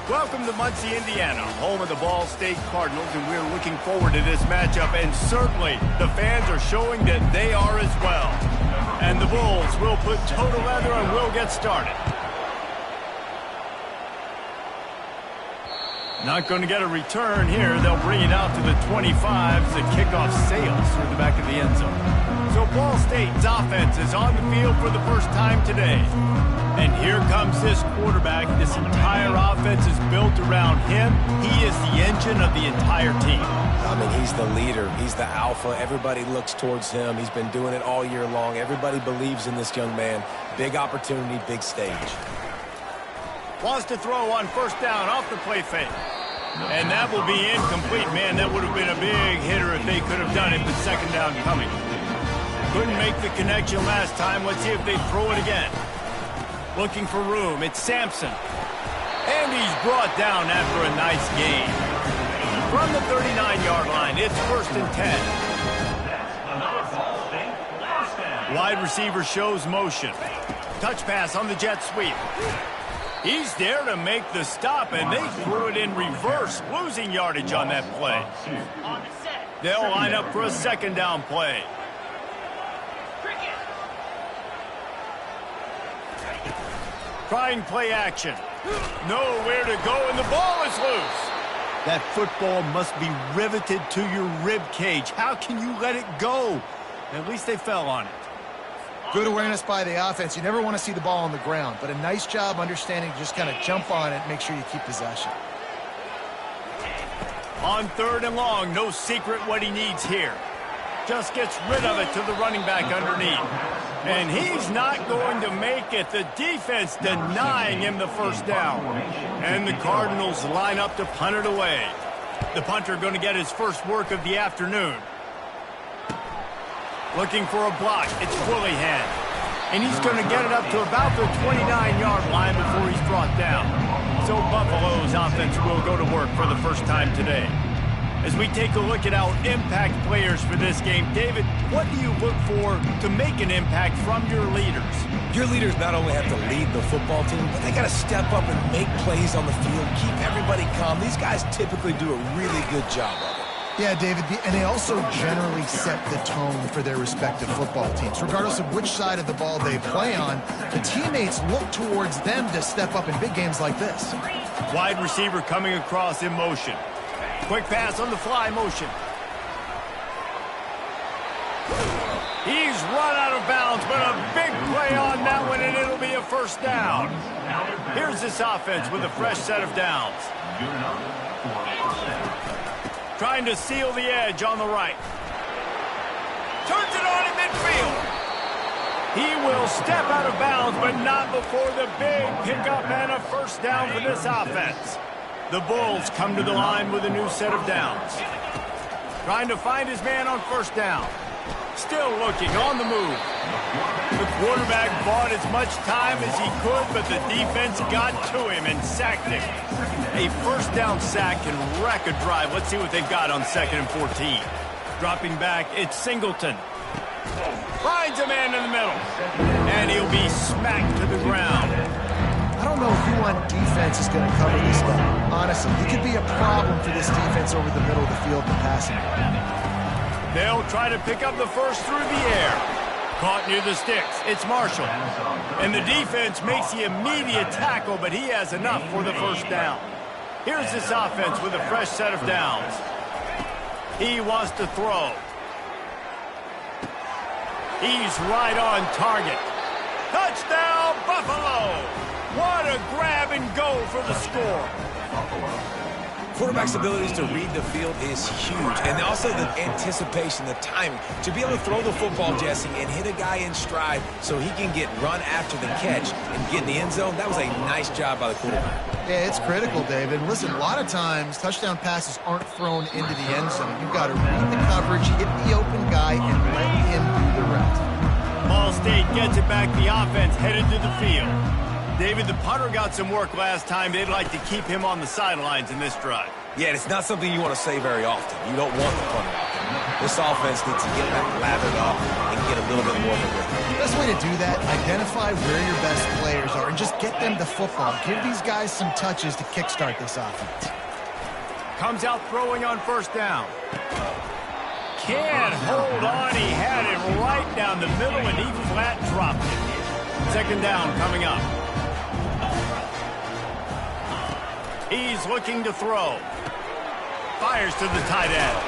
Welcome to Muncie, Indiana, home of the Ball State Cardinals, and we're looking forward to this matchup, and certainly the fans are showing that they are as well. And the Bulls will put toe to leather and will get started. Not going to get a return here. They'll bring it out to the 25. The kickoff sails through the back of the end zone. So Ball State's offense is on the field for the first time today. And here comes this quarterback. This entire offense is built around him. He is the engine of the entire team. I mean, he's the leader. He's the alpha. Everybody looks towards him. He's been doing it all year long. Everybody believes in this young man. Big opportunity, big stage. Wants to throw on first down off the play fake. And that will be incomplete. Man, that would have been a big hitter if they could have done it, but second down coming. Couldn't make the connection last time. Let's see if they throw it again. Looking for room. It's Sampson. And he's brought down after a nice gain. From the 39-yard line, it's 1st and 10. Wide receiver shows motion. Touch pass on the jet sweep. He's there to make the stop, and they threw it in reverse, losing yardage on that play. They'll line up for a second down play. Trying play action. Nowhere to go, and the ball is loose. That football must be riveted to your rib cage. How can you let it go? At least they fell on it. Good awareness by the offense. You never want to see the ball on the ground, but a nice job understanding to just kind of jump on it, make sure you keep possession. On 3rd and long, no secret what he needs here. Just gets rid of it to the running back underneath. And he's not going to make it. The defense denying him the first down. And the Cardinals line up to punt it away. The punter going to get his first work of the afternoon. Looking for a block. It's Willihan. And he's going to get it up to about the 29-yard line before he's brought down. So Buffalo's offense will go to work for the first time today. As we take a look at our impact players for this game, David, what do you look for to make an impact from your leaders? Your leaders not only have to lead the football team, but they got to step up and make plays on the field, keep everybody calm. These guys typically do a really good job of it. Yeah, David, and they also generally set the tone for their respective football teams. Regardless of which side of the ball they play on, the teammates look towards them to step up in big games like this. Wide receiver coming across in motion. Quick pass on the fly motion. He's run out of bounds, but a big play on that one, and it'll be a first down. Here's this offense with a fresh set of downs. Trying to seal the edge on the right. Turns it on in midfield. He will step out of bounds, but not before the big pickup and a first down for this offense. The Bulls come to the line with a new set of downs. Trying to find his man on first down. Still looking on the move. The quarterback bought as much time as he could, but the defense got to him and sacked him. A first down sack can wreck a drive. Let's see what they've got on 2nd and 14. Dropping back, it's Singleton. Finds a man in the middle. And he'll be smacked to the ground. I don't know who on defense is going to cover this guy. Honestly, he could be a problem for this defense over the middle of the field in the passing game. They'll try to pick up the first through the air. Caught near the sticks. It's Marshall. And the defense makes the immediate tackle, but he has enough for the first down. Here's this offense with a fresh set of downs. He wants to throw. He's right on target. Touchdown, Buffalo! What a grab and go for the score. Quarterback's abilities to read the field is huge, and also the anticipation, the timing. To be able to throw the football, Jesse, and hit a guy in stride so he can get run after the catch and get in the end zone, that was a nice job by the quarterback. Yeah, it's critical, David. Listen, a lot of times touchdown passes aren't thrown into the end zone. You've got to read the coverage, hit the open guy, and let him do the rest. Ball State gets it back. The offense headed to the field. David, the punter got some work last time. They'd like to keep him on the sidelines in this drive. Yeah, it's not something you want to say very often. You don't want the punter out there. This offense needs to get back lathered up and get a little bit more of a rhythm. Best way to do that, identify where your best players are and just get them the football. Give these guys some touches to kickstart this offense. Comes out throwing on first down. Can't hold on. He had it right down the middle, and he flat dropped it. Second down coming up. He's looking to throw. Fires to the tight end.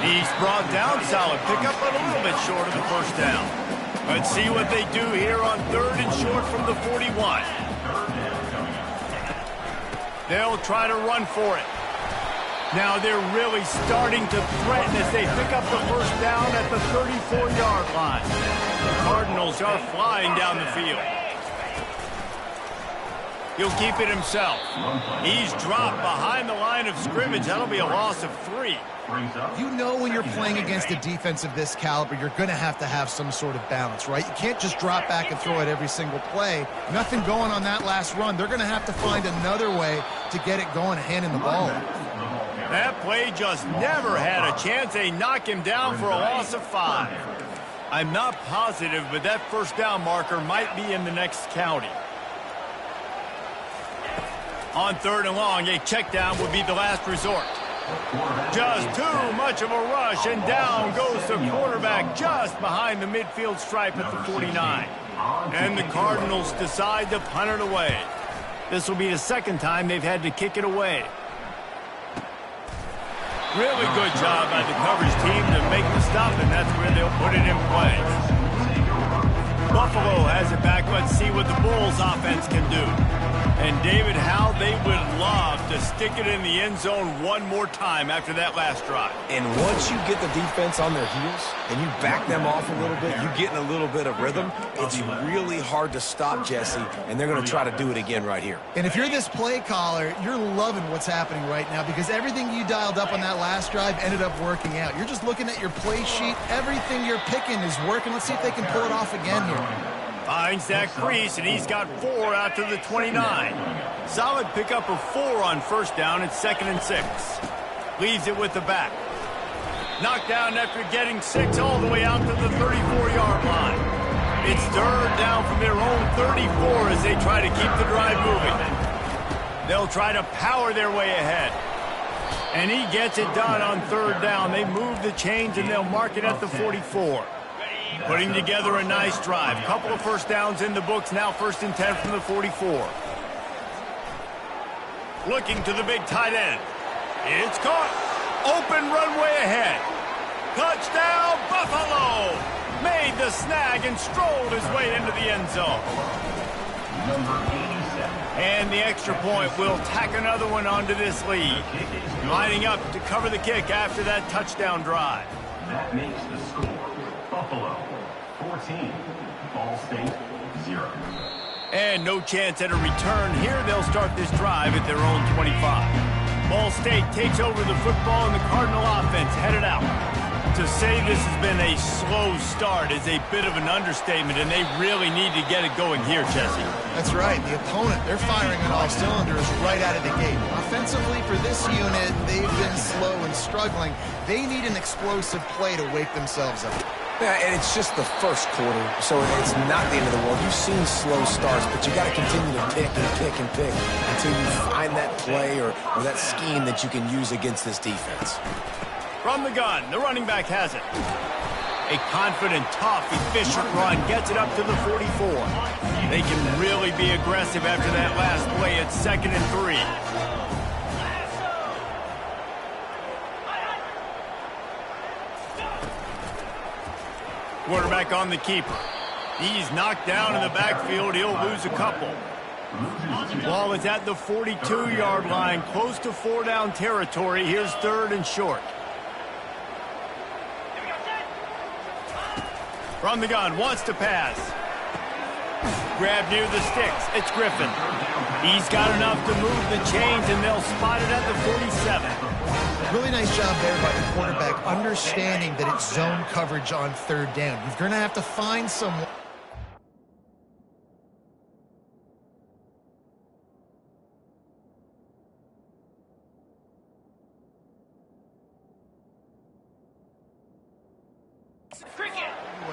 He's brought down. Solid pickup, but a little bit short of the first down. Let's see what they do here on third and short from the 41. They'll try to run for it. Now they're really starting to threaten as they pick up the first down at the 34-yard line. The Cardinals are flying down the field. He'll keep it himself. He's dropped behind the line of scrimmage. That'll be a loss of 3. You know when you're playing against a defense of this caliber, you're going to have some sort of balance, right? You can't just drop back and throw it every single play. Nothing going on that last run. They're going to have to find another way to get it going, handing the ball. That play just never had a chance. They knock him down for a loss of 5. I'm not positive, but that first down marker might be in the next county. On third and long, a check down would be the last resort. Just too much of a rush, and down goes the quarterback just behind the midfield stripe at the 49. And the Cardinals decide to punt it away. This will be the second time they've had to kick it away. Really good job by the coverage team to make the stop, and that's where they'll put it in play. Buffalo has it back. Let's see what the Bulls offense can do. And David, how they would love to stick it in the end zone one more time after that last drive. And once you get the defense on their heels and you back them off a little bit, you get in a little bit of rhythm, it's really hard to stop, Jesse, and they're going to try to do it again right here. And if you're this play caller, you're loving what's happening right now because everything you dialed up on that last drive ended up working out. You're just looking at your play sheet. Everything you're picking is working. Let's see if they can pull it off again here. Finds that crease, and he's got 4 out to the 29. Solid pickup of 4 on first down. It's 2nd and 6. Leaves it with the back. Knocked down after getting 6 all the way out to the 34-yard line. It's third down from their own 34 as they try to keep the drive moving. They'll try to power their way ahead. And he gets it done on third down. They move the chains, and they'll mark it at the 44. Putting together a nice drive. Couple of first downs in the books. Now 1st and 10 from the 44. Looking to the big tight end. It's caught. Open runway ahead. Touchdown, Buffalo. Made the snag and strolled his way into the end zone. And the extra point will tack another one onto this lead. Lining up to cover the kick after that touchdown drive. That makes the score Buffalo 14, Ball State 0. And no chance at a return here. They'll start this drive at their own 25. Ball State takes over the football, and the Cardinal offense headed out. To say this has been a slow start is a bit of an understatement, and they really need to get it going here, Jesse. That's right. The opponent, they're firing on all cylinders right out of the gate. Offensively, for this unit, they've been slow and struggling. They need an explosive play to wake themselves up. Yeah, and it's just the first quarter, so it's not the end of the world. You've seen slow starts, but you got to continue to pick and pick and pick until you find that play or that scheme that you can use against this defense. From the gun, the running back has it. A confident, tough, efficient run gets it up to the 44. They can really be aggressive after that last play. It's 2nd and 3. Quarterback on the keeper. He's knocked down in the backfield. He'll lose a couple. Ball is at the 42-yard line, close to 4-down territory. Here's 3rd and short. From the gun, wants to pass. Grab near the sticks. It's Griffin. He's got enough to move the chains, and they'll spot it at the 47. Really nice job there by the quarterback, understanding that it's zone coverage on 3rd down. You're going to have to find someone.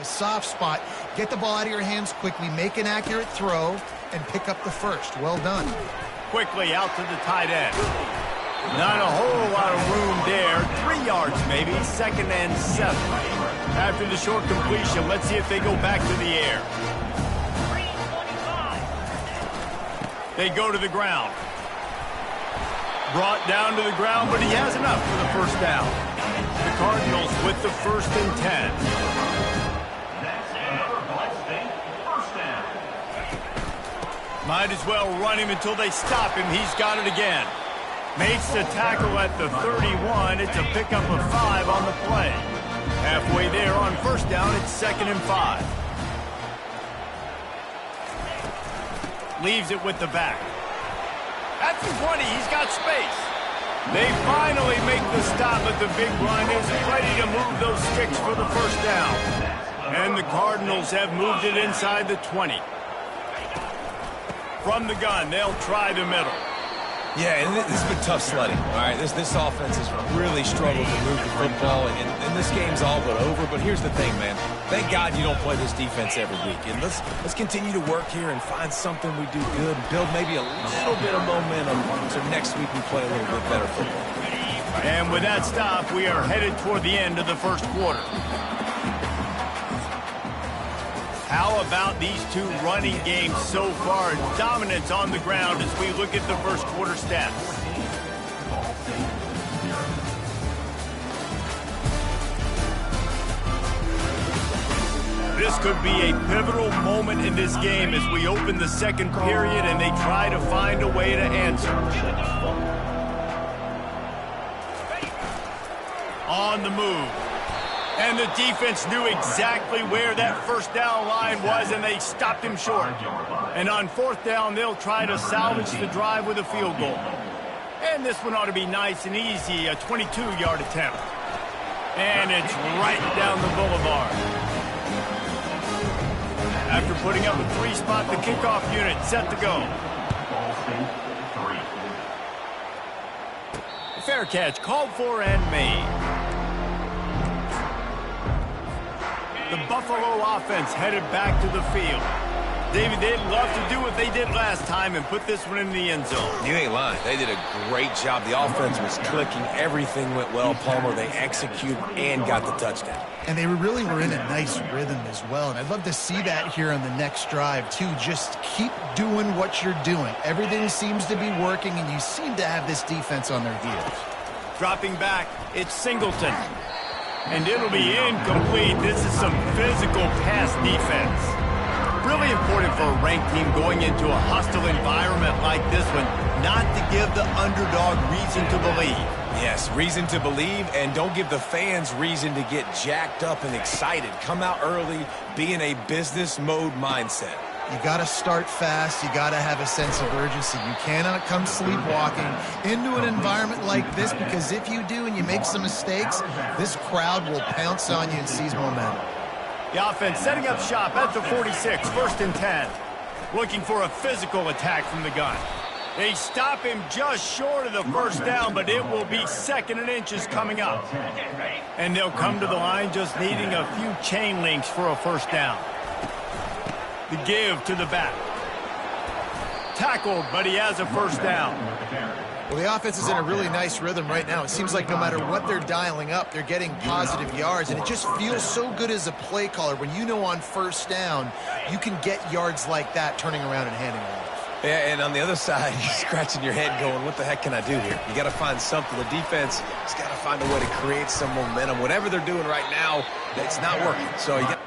soft spot. Get the ball out of your hands quickly, make an accurate throw, and pick up the first. Well done. Quickly out to the tight end. Not a whole lot of room there. 3 yards maybe, 2nd and 7. After the short completion, let's see if they go back to the air. They go to the ground. Brought down to the ground, but he has enough for the first down. The Cardinals with the 1st and 10. That's another Ball State first down. Might as well run him until they stop him. He's got it again. Makes the tackle at the 31. It's a pickup of 5 on the play. Halfway there on first down, it's 2nd and 5. Leaves it with the back. At the 20, he's got space. They finally make the stop, but the big run is ready to move those sticks for the first down. And the Cardinals have moved it inside the 20. From the gun, they'll try the middle. Yeah, and this has been tough sledding. All right, this offense has really struggled to move the football, and this game's all but over. But here's the thing, man. Thank God you don't play this defense every week. And let's continue to work here and find something we do good, and build maybe a little bit of momentum so next week we play a little bit better football. And with that stop, we are headed toward the end of the first quarter. How about these two running games so far? Dominance on the ground as we look at the first quarter stats. This could be a pivotal moment in this game as we open the second period and they try to find a way to answer. On the move. And the defense knew exactly where that first down line was, and they stopped him short. And on 4th down, they'll try to salvage the drive with a field goal. And this one ought to be nice and easy, a 22-yard attempt. And it's right down the boulevard. After putting up a 3-spot, the kickoff unit set to go. Fair catch called for and made. The Buffalo offense headed back to the field. David, they'd love to do what they did last time and put this one in the end zone. You ain't lying. They did a great job. The offense was clicking. Everything went well, Palmer. They executed and got the touchdown. And they really were in a nice rhythm as well. And I'd love to see that here on the next drive, too. Just keep doing what you're doing. Everything seems to be working, and you seem to have this defense on their heels. Dropping back, it's Singleton. And it'll be incomplete. This is some physical pass defense. Really important for a ranked team going into a hostile environment like this one, not to give the underdog reason to believe. Yes, reason to believe, and don't give the fans reason to get jacked up and excited. Come out early, be in a business mode mindset. You got to start fast. You got to have a sense of urgency. You cannot come sleepwalking into an environment like this, because if you do and you make some mistakes, this crowd will pounce on you and seize momentum. The offense setting up shop at the 46, 1st and 10. Looking for a physical attack from the gun. They stop him just short of the first down, but it will be 2nd and inches coming up. And they'll come to the line just needing a few chain links for a first down. The give to the back. Tackled, but he has a first down. Well, the offense is in a really nice rhythm right now. It seems like no matter what they're dialing up, they're getting positive yards, and it just feels so good as a play caller when you know on first down you can get yards like that turning around and handing it off. Yeah, and on the other side, you're scratching your head going, what the heck can I do here? You got to find something. The defense has got to find a way to create some momentum. Whatever they're doing right now, it's not working. So you got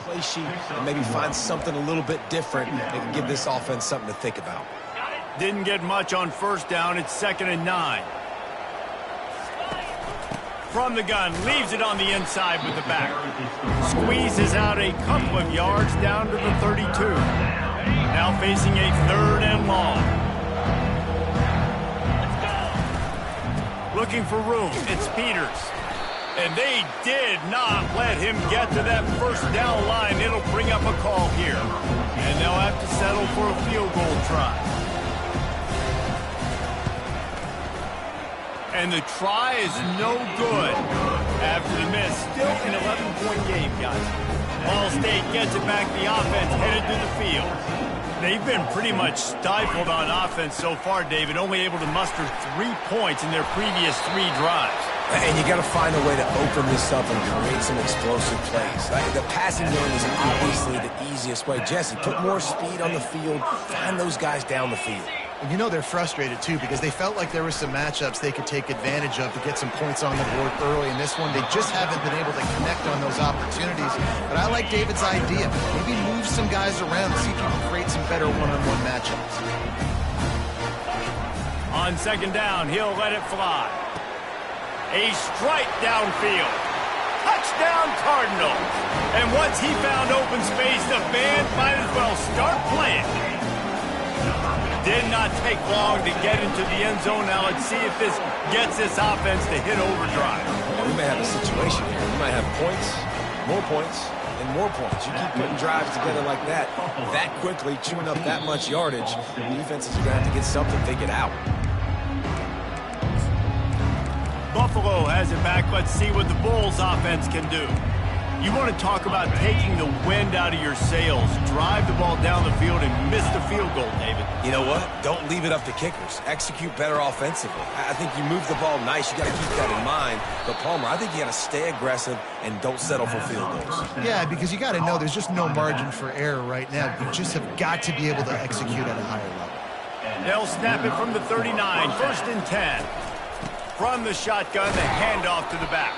play sheet and maybe find something a little bit different that can give this offense something to think about. Didn't get much on first down. It's 2nd and 9. From the gun, leaves it on the inside with the back. Squeezes out a couple of yards down to the 32. Now facing a 3rd and long. Looking for room, it's Peters. And they did not let him get to that first down line. It'll bring up a call here. And they'll have to settle for a field goal try. And the try is no good. After the miss, still an 11-point game, guys. Ball State gets it back. The offense headed to the field. They've been pretty much stifled on offense so far, David. Only able to muster 3 points in their previous 3 drives. And you got to find a way to open this up and create some explosive plays. The passing game is obviously the easiest way. Jesse, put more speed on the field. Find those guys down the field. And you know they're frustrated, too, because they felt like there were some matchups they could take advantage of to get some points on the board early. In this one, they just haven't been able to connect on those opportunities. But I like David's idea. Maybe move some guys around and see if you can create some better one-on-one matchups. On 2nd down, he'll let it fly. A strike downfield. Touchdown, Cardinals. And once he found open space, the band might as well start playing. Did not take long to get into the end zone. Now let's see if this gets this offense to hit overdrive. We may have a situation here. We might have points, and more points. You keep putting drives together like that quickly, chewing up that much yardage, defenses are going to have to get something figured out. Buffalo has it back. Let's see what the Bulls offense can do. You want to talk about taking the wind out of your sails. Drive the ball down the field and miss the field goal, David. You know what? Don't leave it up to kickers. Execute better offensively. I think you move the ball nice. You got to keep that in mind. But, Palmer, I think you got to stay aggressive and don't settle for field goals. Yeah, because you got to know there's just no margin for error right now. You just have got to be able to execute at a higher level. They'll snap it from the 39. 1st and 10. From the shotgun, the handoff to the back.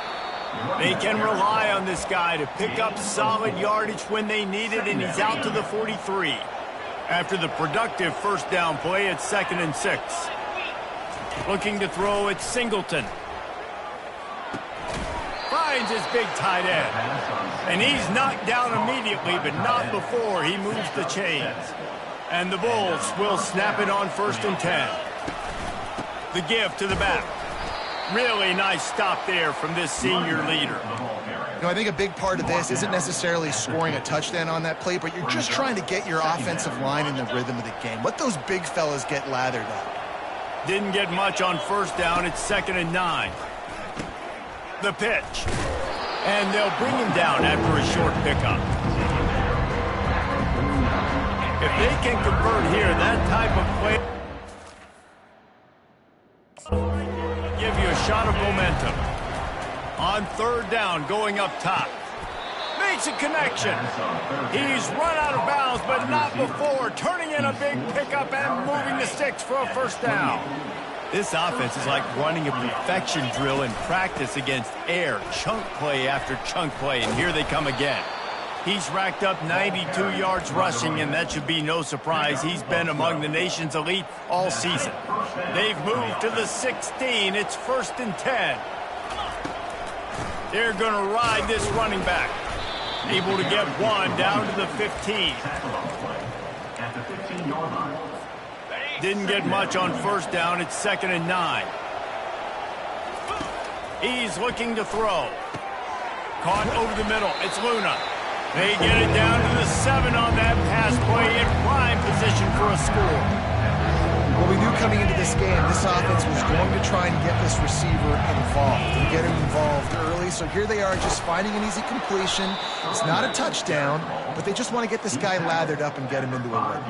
They can rely on this guy to pick up solid yardage when they need it, and he's out to the 43. After the productive 1st down play, it's 2nd and 6. Looking to throw, it's Singleton. Finds his big tight end. And he's knocked down immediately, but not before he moves the chains. And the Bulls will snap it on 1st and 10. The give to the back. Really nice stop there from this senior leader. You know, I think a big part of this isn't necessarily scoring a touchdown on that play, but you're just trying to get your offensive line in the rhythm of the game. Let those big fellas get lathered up. Didn't get much on 1st down. It's 2nd and 9. The pitch. And they'll bring him down after a short pickup. If they can convert here, that type of play give you a shot of momentum. On 3rd down, going up top. Makes a connection. He's run out of bounds, but not before. Turning in a big pickup and moving the sticks for a 1st down. This offense is like running a perfection drill in practice against air. Chunk play after chunk play, and here they come again. He's racked up 92 yards rushing, and that should be no surprise. He's been among the nation's elite all season. They've moved to the 16. It's 1st and 10. They're going to ride this running back. Able to get one down to the 15. At the 15-yard line. Didn't get much on 1st down. It's 2nd and 9. He's looking to throw. Caught over the middle. It's Luna. They get it down to the 7 on that pass play in prime position for a score. Well, we knew coming into this game, this offense was going to try and get this receiver involved and get him involved early. So here they are just finding an easy completion. It's not a touchdown, but they just want to get this guy lathered up and get him into a rhythm.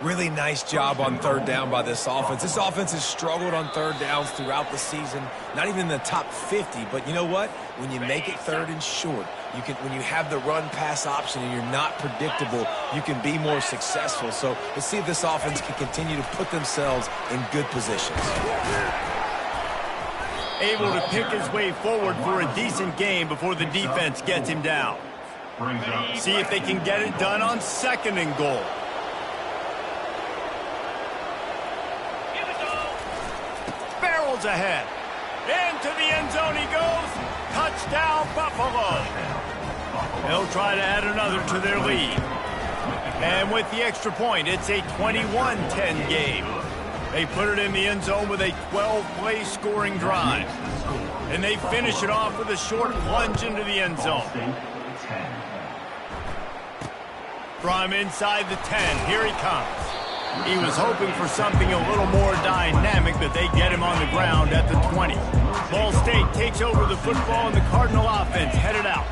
Really nice job on 3rd down by this offense. This offense has struggled on 3rd downs throughout the season. Not even in the top 50, but you know what? When you make it 3rd and short, you can. When you have the run-pass option and you're not predictable, you can be more successful. So let's see if this offense can continue to put themselves in good positions. Able to pick his way forward for a decent game before the defense gets him down. See if they can get it done on 2nd and goal. Barrels ahead. Into the end zone he goes. Touchdown, Buffalo. They'll try to add another to their lead. And with the extra point, it's a 21-10 game. They put it in the end zone with a 12-play scoring drive. And they finish it off with a short plunge into the end zone. From inside the 10, here he comes. He was hoping for something a little more dynamic, but they get him on the ground at the 20. Ball State takes over the football, and the Cardinal offense headed out.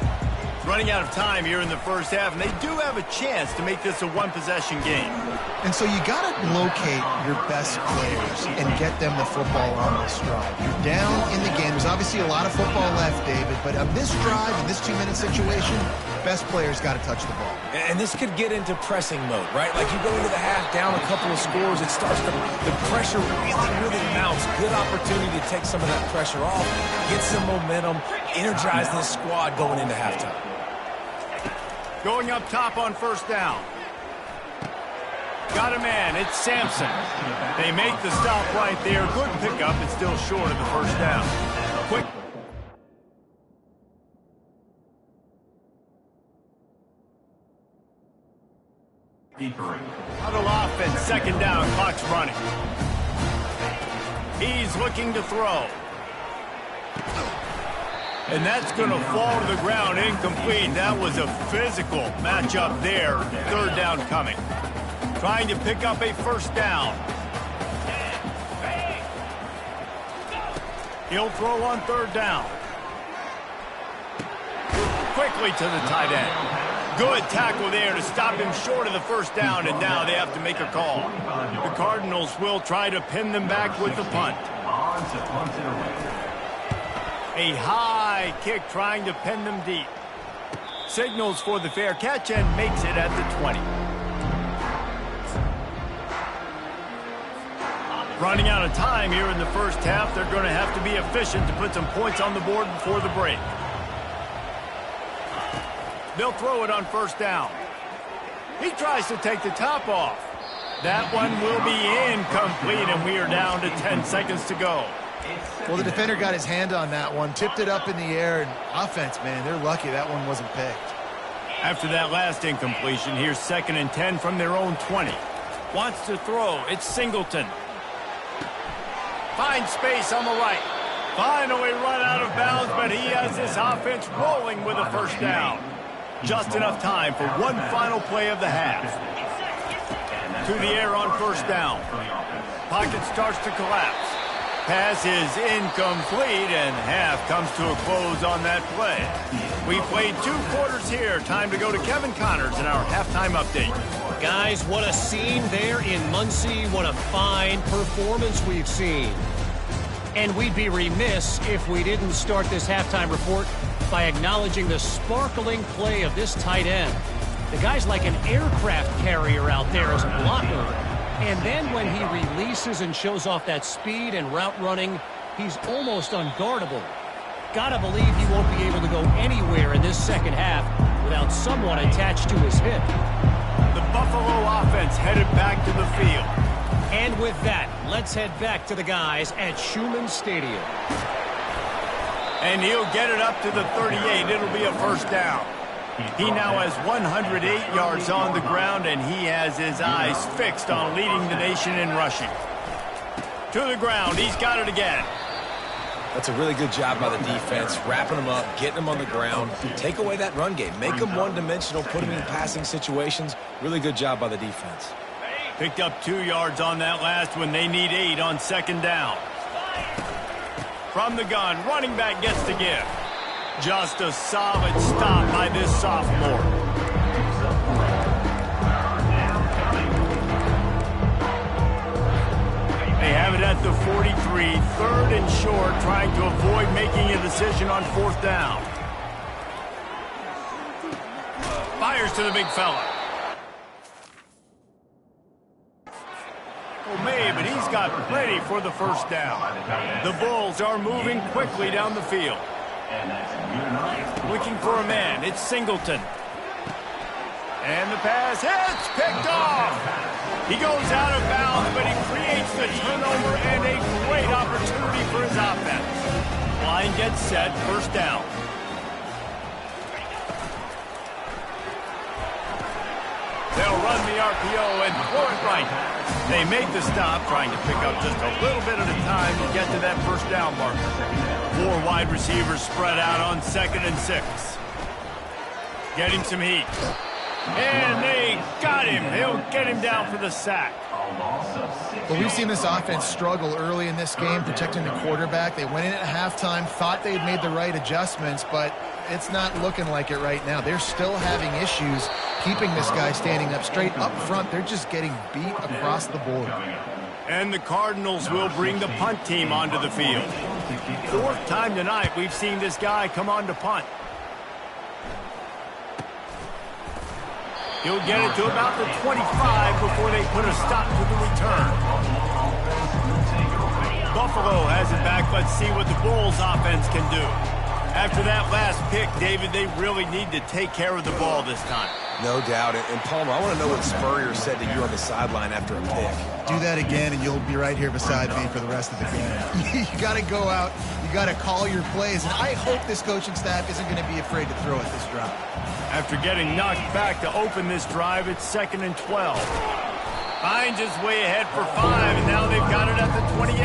Running out of time here in the first half, and they do have a chance to make this a one-possession game. And so you got to locate your best players and get them the football on this drive. You're down in the game. There's obviously a lot of football left, David, but on this drive, in this 2-minute situation, best players got to touch the ball. And this could get into pressing mode, right? Like you go into the half down a couple of scores, it starts to, the pressure really mounts. Good opportunity to take some of that pressure off, get some momentum, energize this squad going into halftime. Going up top on first down. Got a man, it's Sampson. They make the stop right there. Good pickup, it's still short of the first down. Quick. Huddle offense, second down, clock's running. He's looking to throw. And that's going to fall to the ground, incomplete. That was a physical matchup there. Third down coming. Trying to pick up a first down. He'll throw on third down. Quickly to the tight end. Good tackle there to stop him short of the first down, and now they have to make a call. The Cardinals will try to pin them back with the punt. A high kick trying to pin them deep. Signals for the fair catch and makes it at the 20. Running out of time here in the first half. They're going to have to be efficient to put some points on the board before the break. They'll throw it on first down. He tries to take the top off. That one will be incomplete, and we are down to 10 seconds to go. Well, the defender got his hand on that one, tipped it up in the air, and offense, man, they're lucky that one wasn't picked. After that last incompletion, here's 2nd and 10 from their own 20. Wants to throw. It's Singleton. Finds space on the right. Finally run out of bounds, but he has this offense rolling with a first down. Just enough time for one final play of the half. To the air on first down. Pocket starts to collapse. Pass is incomplete, and half comes to a close on that play. We played 2 quarters here. Time to go to Kevin Connors in our halftime update. Guys, what a scene there in Muncie. What a fine performance we've seen. And we'd be remiss if we didn't start this halftime report by acknowledging the sparkling play of this tight end. The guy's like an aircraft carrier out there as a blocker. And then when he releases and shows off that speed and route running, he's almost unguardable. Gotta believe he won't be able to go anywhere in this second half without someone attached to his hip. The Buffalo offense headed back to the field. And with that, let's head back to the guys at Schumann Stadium. And he'll get it up to the 38. It'll be a first down. He now has 108 yards on the ground, and he has his eyes fixed on leading the nation in rushing. To the ground, he's got it again. That's a really good job by the defense, wrapping them up, getting them on the ground. Take away that run game. Make them one-dimensional, put them in passing situations. Really good job by the defense. Picked up 2 yards on that last one. They need 8 on second down. From the gun, running back gets to give. Just a solid stop by this sophomore. They have it at the 43, 3rd and short, trying to avoid making a decision on 4th down. Fires to the big fella. May, but he's got plenty for the first down. The Bulls are moving quickly down the field. Looking for a man. It's Singleton. And the pass hits, picked off. He goes out of bounds, but he creates the turnover and a great opportunity for his offense. Line gets set, first down. They'll run the RPO and throw it right. They make the stop, trying to pick up just a little bit at a time to get to that first down marker. 4 wide receivers spread out on 2nd and 6. Getting some heat. And they got him. He'll get him down for the sack. Well, we've seen this offense struggle early in this game protecting the quarterback. They went in at halftime, thought they'd made the right adjustments, but it's not looking like it right now. They're still having issues keeping this guy standing up straight. Up front, they're just getting beat across the board. And the Cardinals will bring the punt team onto the field. 4th time tonight we've seen this guy come on to punt. He'll get it to about the 25 before they put a stop to the return. Buffalo has it back. Let's see what the Bulls offense can do. After that last pick, David, they really need to take care of the ball this time. No doubt. And Palmer, I want to know what Spurrier said to you on the sideline after a pick. Do that again, and you'll be right here beside me for the rest of the game. You got to go out. You got to call your plays. And I hope this coaching staff isn't going to be afraid to throw at this drive. After getting knocked back to open this drive, it's 2nd and 12. Hines is way ahead for 5, and now they've got it at the 28.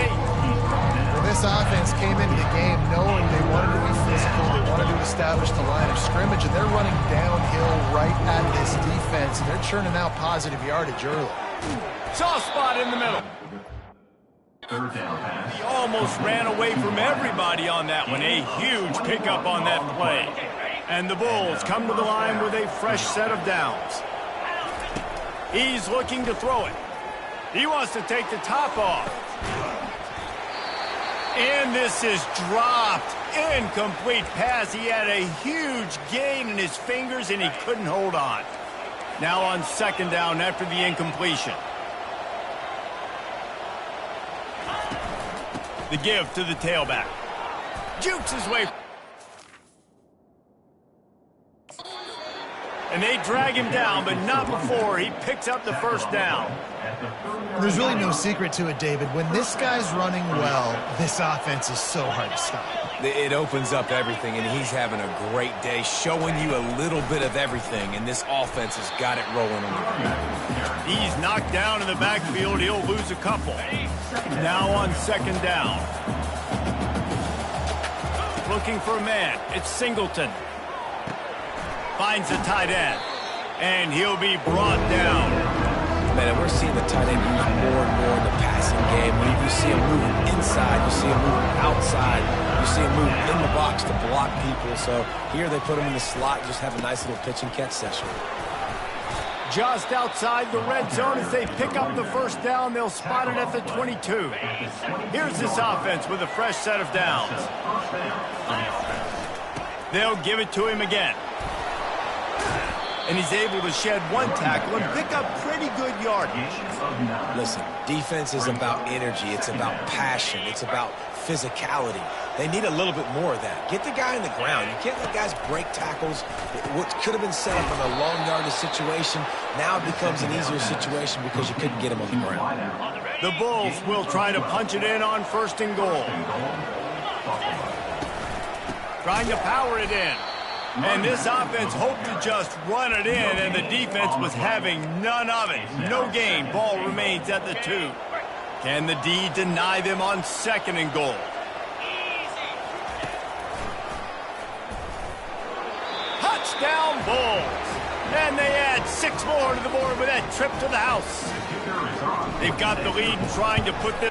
This offense came into the game knowing they wanted to be physical, they wanted to establish the line of scrimmage, and they're running downhill right at this defense, and they're churning out positive yardage early. Soft spot in the middle. He almost ran away from everybody on that one. A huge pickup on that play. And the Bulls come to the line with a fresh set of downs. He's looking to throw it. He wants to take the top off. And this is dropped. Incomplete pass. He had a huge gain in his fingers, and he couldn't hold on. Now on 2nd down after the incompletion. The give to the tailback. Jukes his way. And they drag him down, but not before he picks up the first down. There's really no secret to it, David. When this guy's running well, this offense is so hard to stop. It opens up everything, and he's having a great day, showing you a little bit of everything, and this offense has got it rolling on the ground. He's knocked down in the backfield. He'll lose a couple. Now on 2nd down. Looking for a man. It's Singleton. Finds the tight end. And he'll be brought down. Man, we're seeing the tight end used more and more in the passing game. When you see him moving inside, you see him moving outside, you see him moving in the box to block people. So here they put him in the slot, just have a nice little pitch and catch session. Just outside the red zone as they pick up the first down. They'll spot it at the 22. Here's this offense with a fresh set of downs. They'll give it to him again. And he's able to shed 1 tackle and pick up pretty good yardage. Listen, defense is about energy. It's about passion. It's about physicality. They need a little bit more of that. Get the guy on the ground. You can't let guys break tackles. What could have been set up in a long yardage situation now becomes an easier situation because you couldn't get him on the ground. The Bulls will try to punch it in on 1st and goal. Trying to power it in. And this offense hoped to just run it in, and the defense was having none of it. No gain. Ball remains at the 2. Can the D deny them on 2nd and goal? Touchdown Bulls. And they add 6 more to the board with that trip to the house. They've got the lead and trying to put this.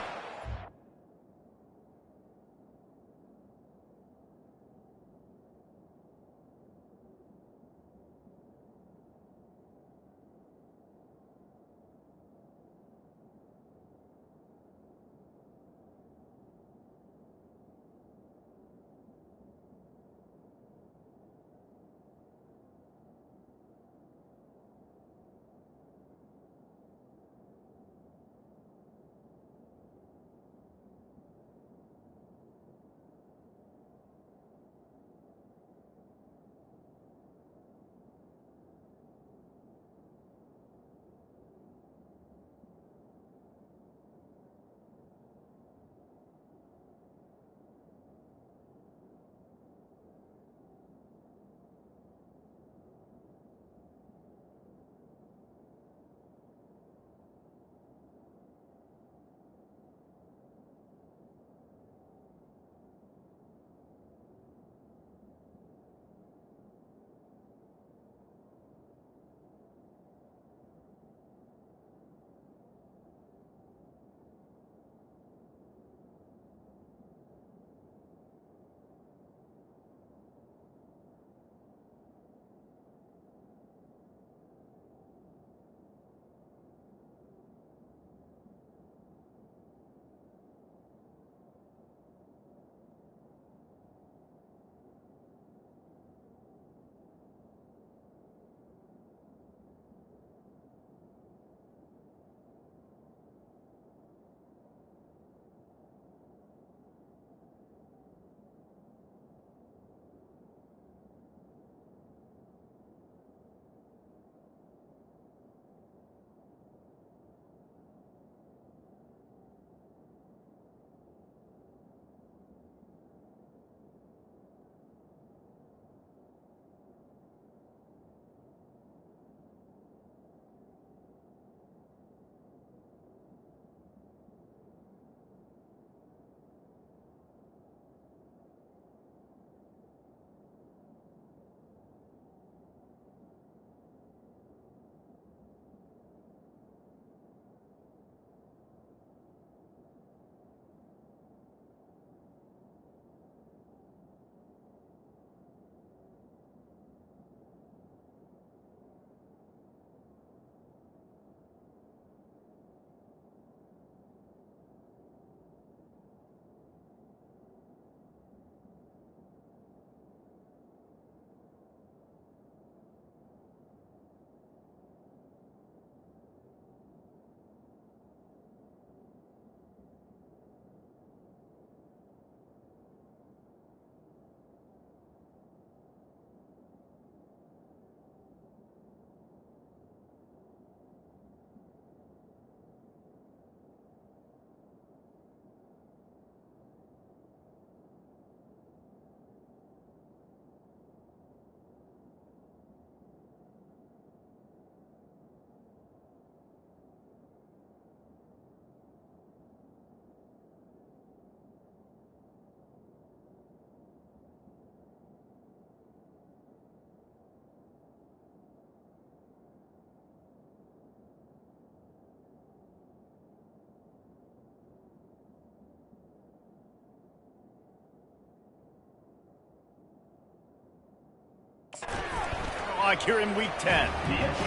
like here in Week 10.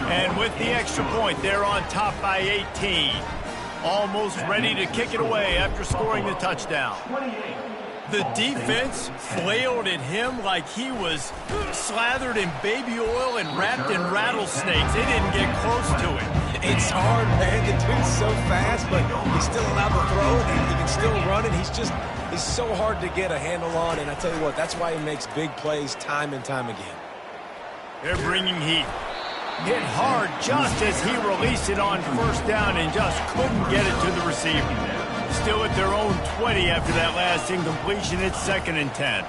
And with the extra point, they're on top by 18. Almost ready to kick it away after scoring the touchdown. The defense flailed at him like he was slathered in baby oil and wrapped in rattlesnakes. They didn't get close to him. It's hard, man. The dude's so fast, but he's still allowed to throw. He can still run it. He's so hard to get a handle on, and I tell you what, that's why he makes big plays time and time again. They're bringing heat. Hit hard just as he released it on first down and just couldn't get it to the receiver. Still at their own 20 after that last incompletion. It's 2nd and 10.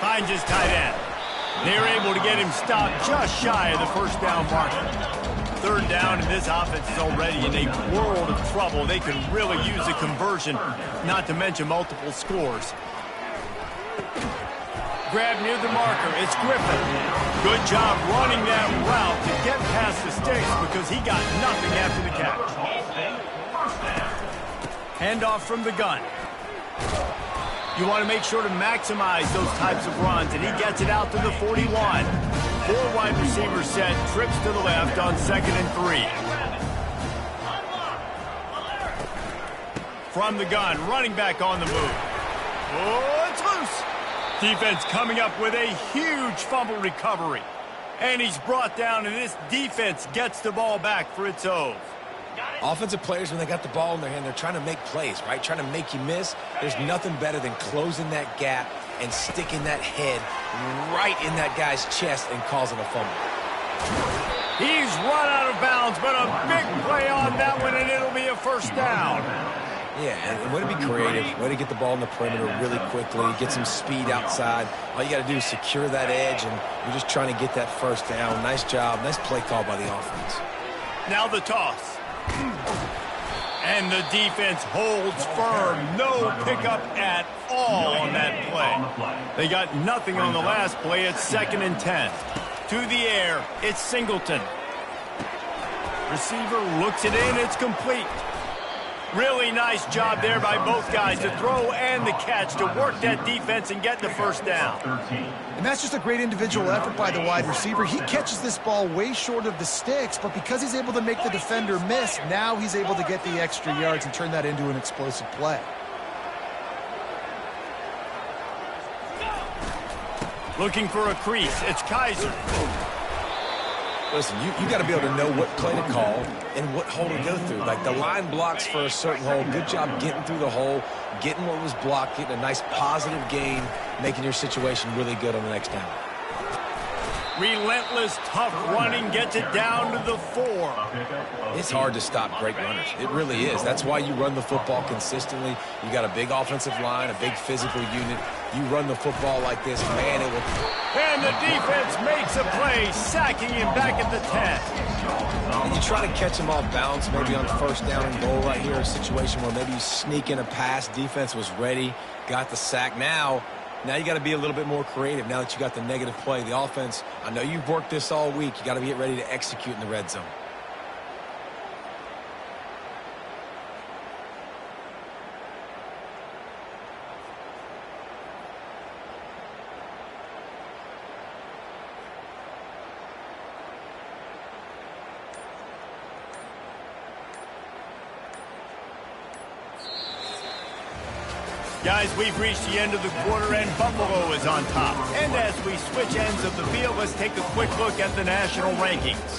Finds his tight end. They're able to get him stopped just shy of the first down marker. 3rd down, and this offense is already in a world of trouble. They can really use a conversion, not to mention multiple scores. Grab near the marker. It's Griffin. Good job running that route to get past the sticks because he got nothing after the catch. Handoff from the gun. You want to make sure to maximize those types of runs, and he gets it out to the 41. 4 wide receivers set, trips to the left on 2nd and 3. From the gun, running back on the move. Oh, it's loose. Defense coming up with a huge fumble recovery. And he's brought down, and this defense gets the ball back for its own. Offensive players, when they got the ball in their hand, they're trying to make plays, right? Trying to make you miss. There's nothing better than closing that gap and sticking that head right in that guy's chest and causing a fumble. He's run out of bounds, but a big play on that one, and it'll be a first down. Yeah, and way to be creative, way to get the ball in the perimeter really quickly, get some speed outside. All you got to do is secure that edge, and you're just trying to get that first down. Nice job. Nice play call by the offense. Now the toss. And the defense holds firm. No pickup at all on that play. They got nothing on the last play. It's 2nd and 10. To the air, it's Singleton. Receiver looks it in. It's complete. Really nice job there by both guys to throw and the catch to work that defense and get the first down. And that's just a great individual effort by the wide receiver. He catches this ball way short of the sticks, but because he's able to make the defender miss, now he's able to get the extra yards and turn that into an explosive play. Looking for a crease. It's Kaiser. Listen, you got to be able to know what play to call and what hole to go through. Like the line blocks for a certain hole. Good job getting through the hole, getting what was blocked, getting a nice positive gain, making your situation really good on the next down. Relentless, tough running gets it down to the 4. It's hard to stop great runners. It really is. That's why you run the football consistently. You got a big offensive line, a big physical unit. You run the football like this, man, it will... And the defense makes a play, sacking him back at the 10. And you try to catch him off balance, maybe on first down and goal right here, a situation where maybe you sneak in a pass. Defense was ready, got the sack. Now you got to be a little bit more creative now that you got the negative play. The offense, I know you've worked this all week. You got to get ready to execute in the red zone. Guys, we've reached the end of the quarter, and Buffalo is on top. And as we switch ends of the field, let's take a quick look at the national rankings.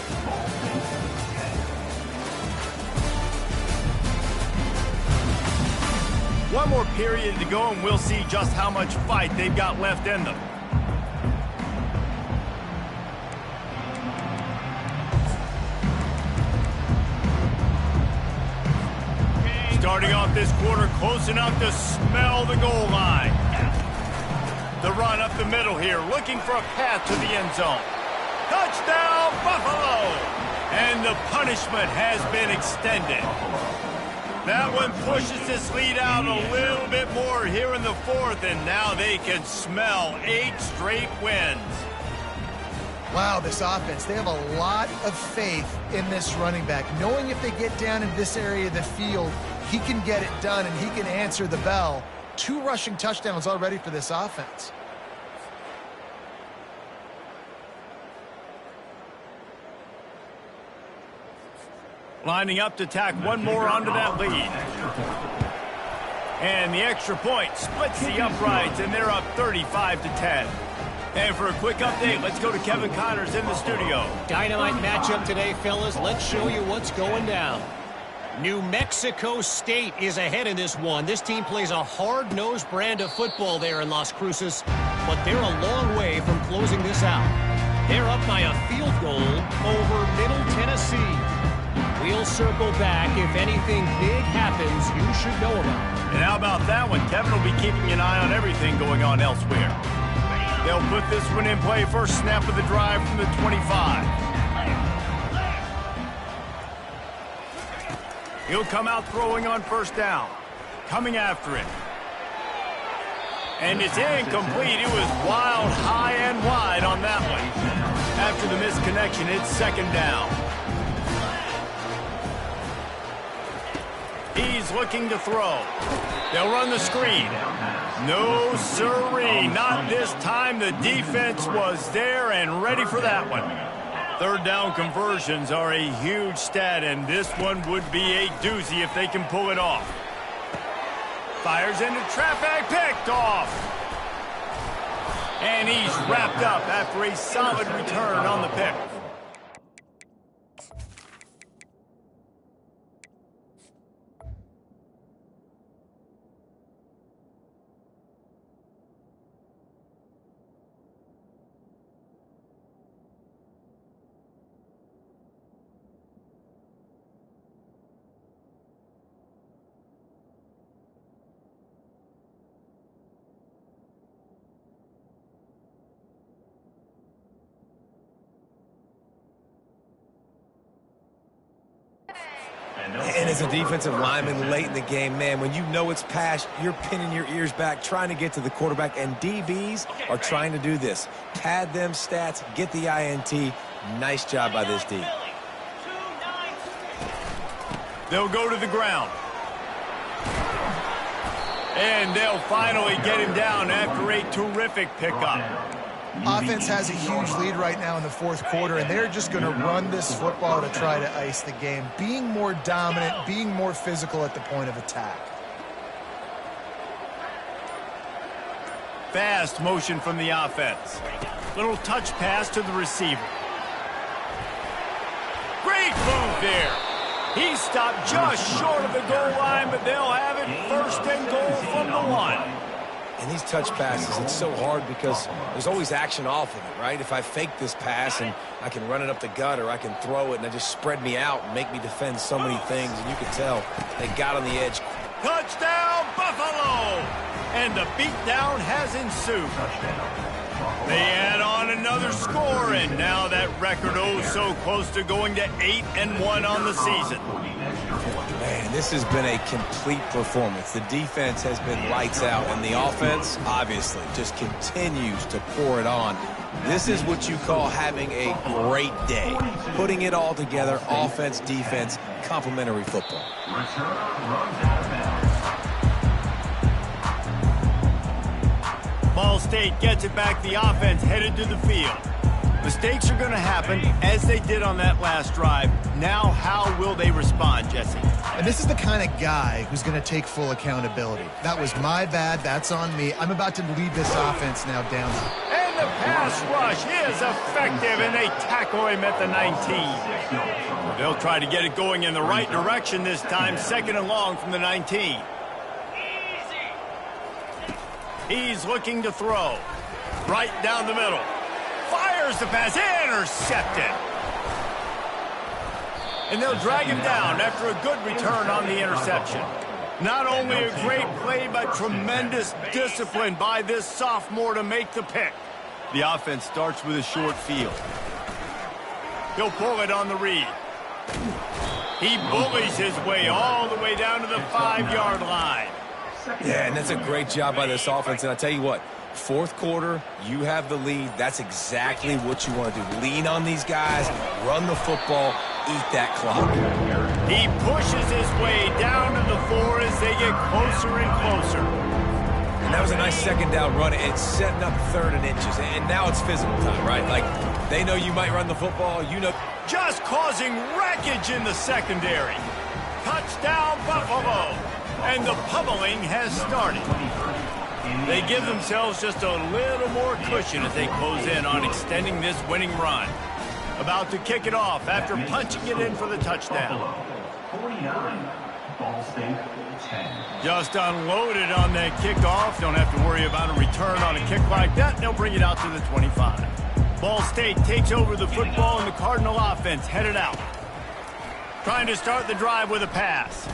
One more period to go, and we'll see just how much fight they've got left in them. Starting off this quarter close enough to smell the goal line. The run up the middle here, looking for a path to the end zone. Touchdown, Buffalo! And the punishment has been extended. That one pushes this lead out a little bit more here in the 4th, and now they can smell 8 straight wins. Wow, this offense, they have a lot of faith in this running back. Knowing if they get down in this area of the field, he can get it done and he can answer the bell. 2 rushing touchdowns already for this offense. Lining up to tack one more onto that lead. And the extra point splits the uprights, and they're up 35-10. And for a quick update, let's go to Kevin Connors in the studio. Dynamite matchup today, fellas. Let's show you what's going down. New Mexico State is ahead in this one. This team plays a hard-nosed brand of football there in Las Cruces, but they're a long way from closing this out. They're up by a field goal over Middle Tennessee. We'll circle back. If anything big happens, you should know about it. And how about that one? Kevin will be keeping an eye on everything going on elsewhere. They'll put this one in play. First snap of the drive from the 25. He'll come out throwing on first down. Coming after it. And it's incomplete. It was wild, high and wide on that one. After the misconnection, it's second down. He's looking to throw. They'll run the screen. No siree, not this time. The defense was there and ready for that one. Third down conversions are a huge stat, and this one would be a doozy if they can pull it off. Fires into traffic, picked off. And he's wrapped up after a solid return on the pick. And as a defensive lineman late in the game, man, when you know it's past, you're pinning your ears back, trying to get to the quarterback, and DBs are trying to do this. Pad them stats, get the INT. Nice job by this D. They'll go to the ground. And they'll finally get him down after a terrific pickup. Offense has a huge lead right now in the fourth quarter, and they're just going to run this football to try to ice the game. Being more dominant, being more physical at the point of attack. Fast motion from the offense. Little touch pass to the receiver. Great move there. He stopped just short of the goal line, but they'll have it first and goal from the 1. And these touch passes, it's so hard because there's always action off of it, right? If I fake this pass and I can run it up the gut, or I can throw it and it just spread me out and make me defend so many things, and you can tell they got on the edge. Touchdown, Buffalo! And the beatdown has ensued. They add on another score, and now that record so close to going to 8-1 on the season. Man, this has been a complete performance. The defense has been lights out, and the offense, obviously, just continues to pour it on. This is what you call having a great day. Putting it all together, offense, defense, complementary football. Ball State gets it back. The offense headed to the field. Mistakes are going to happen, as they did on that last drive. Now, how will they respond, Jesse? And this is the kind of guy who's going to take full accountability. That was my bad. That's on me. I'm about to lead this offense now down. And the pass rush is effective, and they tackle him at the 19. They'll try to get it going in the right direction this time. Second and long from the 19. He's looking to throw. Right down the middle. Fires the pass. Intercepted. And they'll drag him down after a good return on the interception. Not only a great play, but tremendous discipline by this sophomore to make the pick. The offense starts with a short field. He'll pull it on the read. He bullies his way all the way down to the 5-yard line. Yeah, and that's a great job by this offense. And I'll tell you what, fourth quarter, you have the lead. That's exactly what you want to do. Lean on these guys, run the football, eat that clock. He pushes his way down to the 4 as they get closer and closer. And that was a nice second down run and setting up 3rd and inches. And now it's physical time, right? Like, they know you might run the football. You know. Just causing wreckage in the secondary. Touchdown, Buffalo. And the pummeling has started. They give themselves just a little more cushion as they close in on extending this winning run. About to kick it off after punching it in for the touchdown. 49, Ball State 10. Just unloaded on that kickoff. Don't have to worry about a return on a kick like that. They'll bring it out to the 25. Ball State takes over the football and the Cardinal offense headed out. Trying to start the drive with a pass.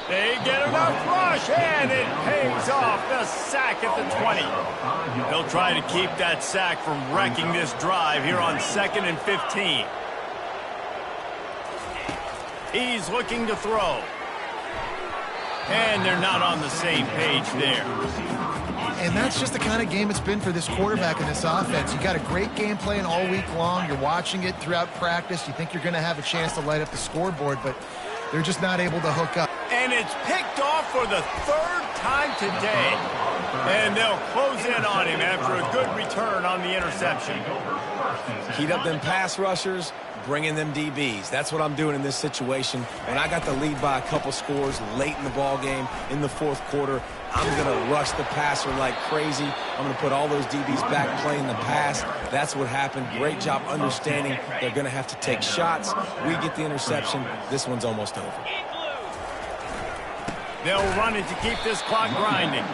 They get enough rush, and it pays off. The sack at the 20. They'll try to keep that sack from wrecking this drive here on 2nd and 15. He's looking to throw. And they're not on the same page there. And that's just the kind of game it's been for this quarterback in this offense. You got a great game plan all week long. You're watching it throughout practice. You think you're going to have a chance to light up the scoreboard, but they're just not able to hook up. And it's picked off for the 3rd time today. And they'll close in on him after a good return on the interception. Heat up them pass rushers, bring in them DBs. That's what I'm doing in this situation. When I got the lead by a couple scores late in the ball game, in the 4th quarter, I'm going to rush the passer like crazy. I'm going to put all those DBs back playing the pass. That's what happened. Great job understanding they're going to have to take shots. We get the interception. This one's almost over. They'll run it to keep this clock grinding.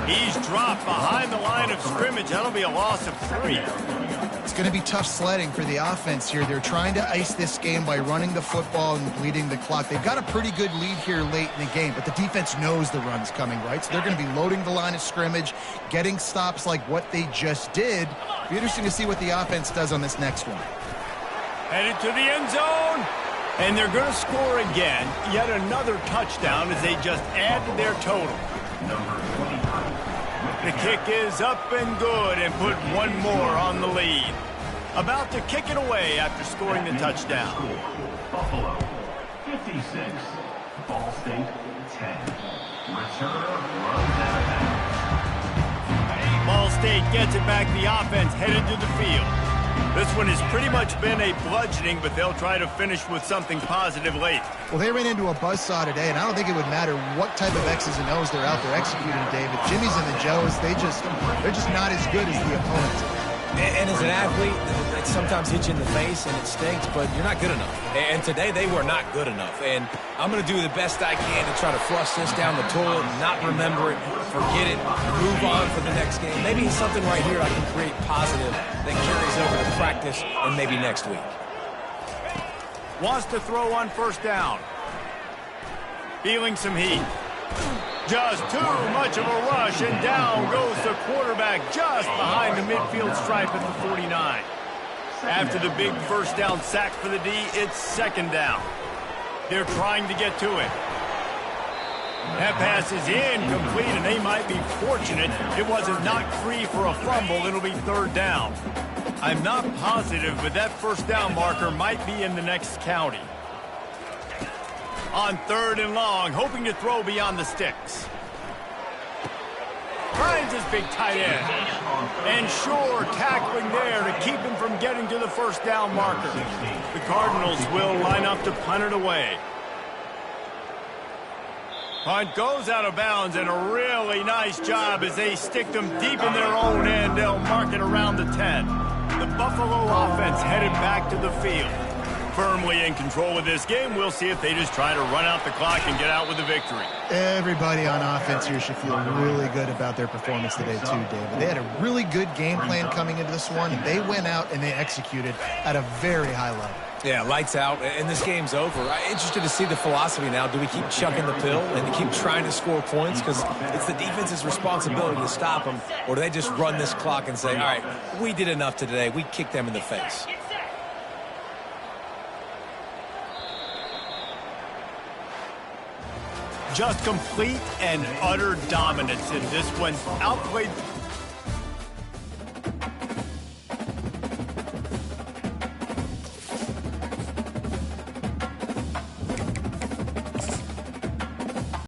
He's dropped behind the line of scrimmage. That'll be a loss of 3. It's going to be tough sledding for the offense here. They're trying to ice this game by running the football and bleeding the clock. They've got a pretty good lead here late in the game, but the defense knows the run's coming, right? So they're going to be loading the line of scrimmage, getting stops like what they just did. It'll be interesting to see what the offense does on this next one. Headed to the end zone. And they're going to score again. Yet another touchdown as they just add to their total. The kick is up and good and put one more on the lead. About to kick it away after scoring the touchdown. Buffalo 56, Ball State 10. Returner runs out of bounds. Ball State gets it back. The offense headed to the field. This one has pretty much been a bludgeoning, but they'll try to finish with something positive late. Well, they ran into a buzzsaw today, and I don't think it would matter what type of X's and O's they're out there executing, David. Jimmy's and the Joes, they're just not as good as the opponent. And as an athlete, it sometimes hits you in the face and it stinks, but you're not good enough. And today they were not good enough. And I'm going to do the best I can to try to flush this down the toilet, not remember it, forget it, move on for the next game. Maybe something right here I can create positive that carries over to practice and maybe next week. Wants to throw on 1st down. Feeling some heat. Just too much of a rush, and down goes the quarterback just behind the midfield stripe at the 49. After the big 1st down sack for the D, it's 2nd down. They're trying to get to it. That pass is incomplete, and they might be fortunate it wasn't knocked free for a fumble. It'll be 3rd down. I'm not positive, but that 1st down marker might be in the next county. On 3rd and long, hoping to throw beyond the sticks. Finds his big tight end. And sure, tackling there to keep him from getting to the 1st down marker. The Cardinals will line up to punt it away. Punt goes out of bounds, and a really nice job as they stick them deep in their own end. They'll mark it around the 10. The Buffalo offense headed back to the field. Firmly in control of this game. We'll see if they just try to run out the clock and get out with a victory. Everybody on offense here should feel really good about their performance today too, David. They had a really good game plan coming into this one, and they went out and they executed at a very high level. Yeah, lights out, and this game's over. I'm interested to see the philosophy now. Do we keep chucking the pill and keep trying to score points? Because it's the defense's responsibility to stop them. Or do they just run this clock and say, all right, we did enough today. We kicked them in the face. Just complete and utter dominance in this one. Outplayed